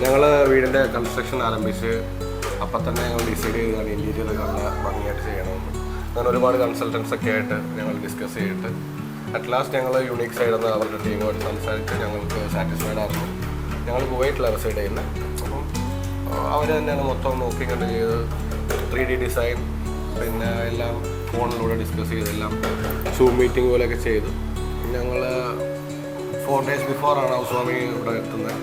ഞങ്ങൾ വീടിൻ്റെ കൺസ്ട്രക്ഷൻ ആരംഭിച്ച് അപ്പം തന്നെ ഞങ്ങൾ ഡിസൈഡ് ചെയ്തതാണ് ഇൻറ്റീരിയർ നല്ല ഭംഗിയായിട്ട് ചെയ്യണമെന്ന്. അങ്ങനെ ഒരുപാട് കൺസൾട്ടൻസ് ഒക്കെ ആയിട്ട് ഞങ്ങൾ ഡിസ്കസ് ചെയ്തിട്ട് അറ്റ് ലാസ്റ്റ് ഞങ്ങൾ യുണീക്ക് സൈഡെന്ന് അവരുടെ ടീമുമായിട്ട് സംസാരിച്ച് ഞങ്ങൾക്ക് സാറ്റിസ്ഫൈഡ് ആയിരുന്നു. ഞങ്ങൾ കുവൈറ്റിലാണ് റിസൈഡ് ചെയ്യുന്നത്. അപ്പം അവർ തന്നെയാണ് മൊത്തം നോക്കി കണ്ട് ചെയ്ത് 3D ഡിസൈൻ പിന്നെ എല്ലാം ഫോണിലൂടെ ഡിസ്കസ് ചെയ്തെല്ലാം സൂം മീറ്റിംഗ് പോലെയൊക്കെ ചെയ്തു. ഞങ്ങൾ 4 days ബിഫോറാണ് ഹൗസ് വാമിങ് ഇവിടെ എത്തുന്നത്.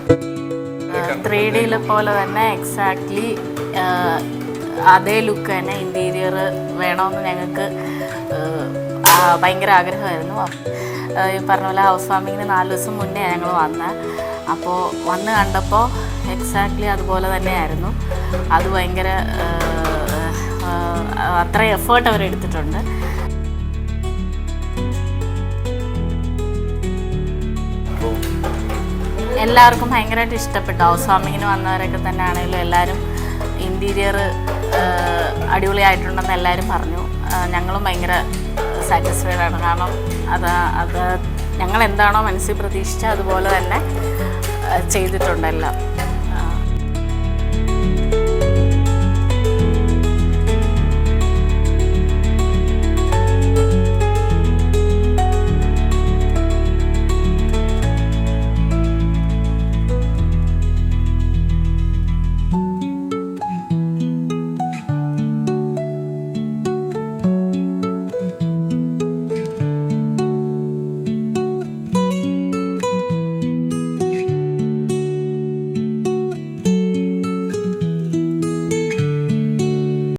3D പോലെ തന്നെ എക്സാക്ട്ലി അതേ ലുക്ക് തന്നെ ഇൻറ്റീരിയർ വേണമെന്ന് ഞങ്ങൾക്ക് ഭയങ്കര ആഗ്രഹമായിരുന്നു. ഈ പറഞ്ഞ പോലെ ഹൗസ് വാമിങ്ങിന് 4 ദിവസം മുന്നേ ഞങ്ങൾ വന്നത്. അപ്പോൾ വന്ന് കണ്ടപ്പോൾ എക്സാക്ട്ലി അതുപോലെ തന്നെയായിരുന്നു. അത് ഭയങ്കര അത്ര എഫേർട്ട് അവരെടുത്തിട്ടുണ്ട്. എല്ലാവർക്കും ഭയങ്കരമായിട്ട് ഇഷ്ടപ്പെട്ടു. ഹൗസ് വാമിങ്ങിന് വന്നവരൊക്കെ തന്നെ ആണെങ്കിലും എല്ലാവരും ഇൻറ്റീരിയർ അടിപൊളിയായിട്ടുണ്ടെന്ന് എല്ലാവരും പറഞ്ഞു. ഞങ്ങളും ഭയങ്കര സാറ്റിസ്ഫൈഡ് ആണ്. കാരണം അത് ഞങ്ങൾ എന്താണോ മനസ്സിൽ പ്രതീക്ഷിച്ചത് അതുപോലെ തന്നെ ചെയ്തിട്ടുണ്ടെല്ലാം.